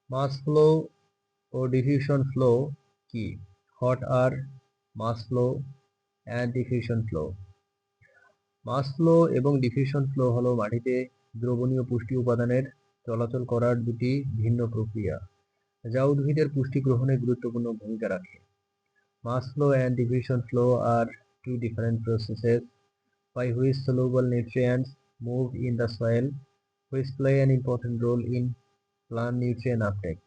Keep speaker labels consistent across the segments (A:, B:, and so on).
A: মাস flow ও diffusion flow কি? What are mass flow and diffusion flow? Mass flow এবং diffusion flow হলো মাটিতে দ্রবণীয় পুষ্টি উপাদানের চলাচল করার দুটি ভিন্ন প্রক্রিয়া, যা উদ্ভিদের পুষ্টি গ্রহণে গুরুত্বপূর্ণ ভূমিকা রাখে। Mass flow and diffusion flow are two different processes by which soluble nutrients move in the soil, which play an important role in plant nutrient uptake.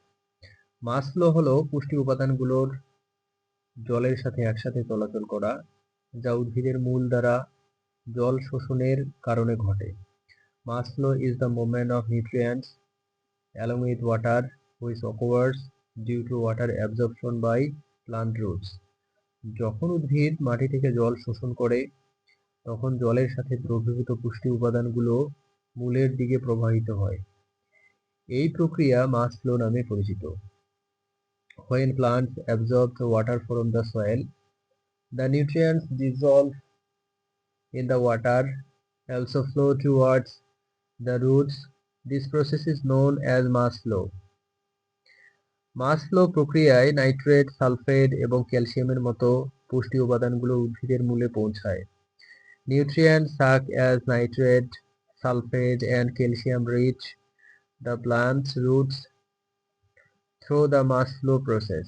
A: Mass flow হলো পুষ্টি উপাদানগুলোর জলের সাথে একসাথে চলাচল করা, যা উদ্ভিদের মূল দ্বারা জল শোষণের কারণে ঘটে। Mass flow is the movement of nutrients along with water which occurs due to water absorption by plant roots. যখন উদ্ভিদ মাটি থেকে জল শোষণ করে, তখন জলের সাথে দ্রবীভূত পুষ্টি উপাদানগুলো মূলের দিকে প্রবাহিত হয়। এই প্রক্রিয়া মাস ফ্লো নামে পরিচিত। When plants absorb the water from the soil, the nutrients dissolve in the water also flow towards the roots. This process is known as mass flow. Mass flow প্রক্রিয়ায় নাইট্রেট, সালফেট এবং ক্যালসিয়ামের মতো পুষ্টি উপাদানগুলো উদ্ভিদের মূলে পৌঁছায়। Nutrients such as nitrate, sulfate, and calcium reach the plant's roots through the mass flow process.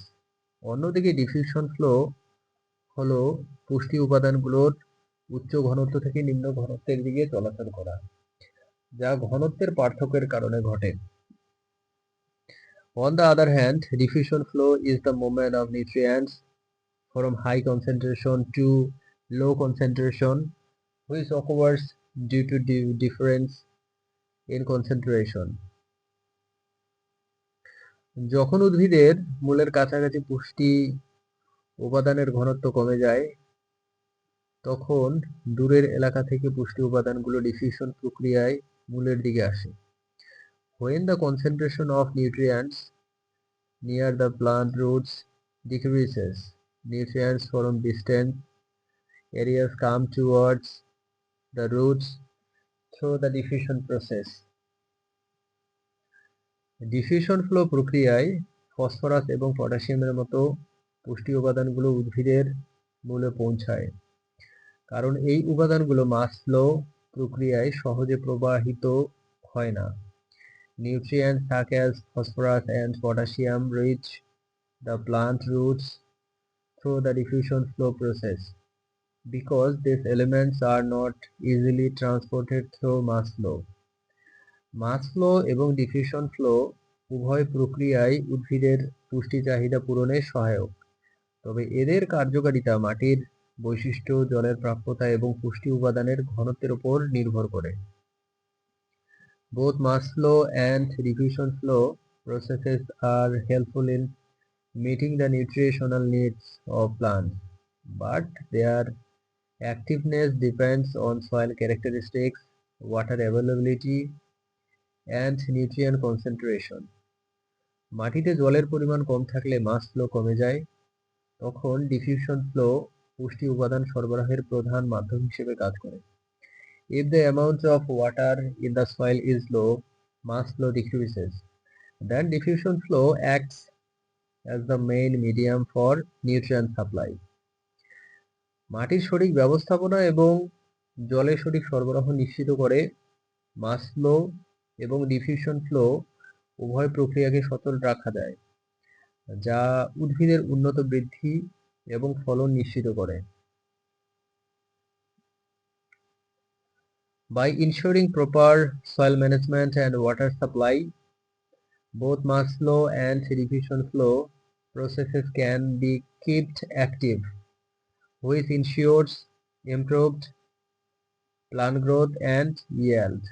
A: অন্যদিকে ডিফিউশন ফ্লো হলো পুষ্টি উপাদানগুলোর উচ্চ ঘনত্ব থেকে নিম্ন ঘনত্বের দিকে চলাচল করা, যা ঘনত্বের পার্থক্যের কারণে ঘটে। On the other hand, diffusion flow is the movement of nutrients from high concentration to low concentration, which occurs due to difference in concentration. যখন উদ্ভিদের মূলের কাছাকাছি পুষ্টি উপাদানের ঘনত্ব কমে যায়, তখন দূরের এলাকা থেকে পুষ্টি উপাদানগুলো ডিফিউশন প্রক্রিয়ায় মূলের দিকে আসে। When the concentration of nutrients near the plant roots decreases, nutrients from distant areas come towards the roots through the diffusion process. Diffusion flow প্রক্রিয়ায় ফসফরাস এবং পটাশিয়ামের মতো পুষ্টি উপাদানগুলো উদ্ভিদের মূলে পৌঁছায়, কারণ এই উপাদানগুলো মাস ফ্লো প্রক্রিয়ায় সহজে প্রবাহিত হয় না। Nutrients such as phosphorus and potassium reach the plant roots through the diffusion flow process because these elements are not easily transported through mass flow. Mass flow এবং ডিফিউশন ফ্লো উভয় প্রক্রিয়ায় উদ্ভিদের পুষ্টি চাহিদা পূরণে সহায়ক, তবে এদের কার্যকারিতা মাটির বৈশিষ্ট্য, জলের প্রাপ্যতা এবং পুষ্টি উপাদানের ঘনত্বের উপর নির্ভর করে। Both mass flow and diffusion flow processes are helpful in meeting the nutritional needs of plants, but their activeness depends on soil characteristics, water availability, and nutrient concentration. মাটিতে জলের পরিমাণ কম থাকলে মাস ফ্লো কমে যায়, তখন ডিফিউশন ফ্লো পুষ্টি উপাদান সরবরাহের প্রধান মাধ্যম হিসেবে কাজ করে। If the amount of water in the soil is low, mass flow decreases. Then diffusion flow acts as the main medium for nutrient supply. মাটির সঠিক ব্যবস্থাপনা এবং জলের সঠিক সরবরাহ নিশ্চিত করে মাস ফ্লো এবং ডিফিউশন ফ্লো উভয় প্রক্রিয়াকে সচল রাখা যায়, যা উদ্ভিদের উন্নত বৃদ্ধি এবং ফলন নিশ্চিত করে। By ensuring proper soil management and water supply, both mass flow and diffusion flow processes can be kept active, which ensures improved plant growth and yield.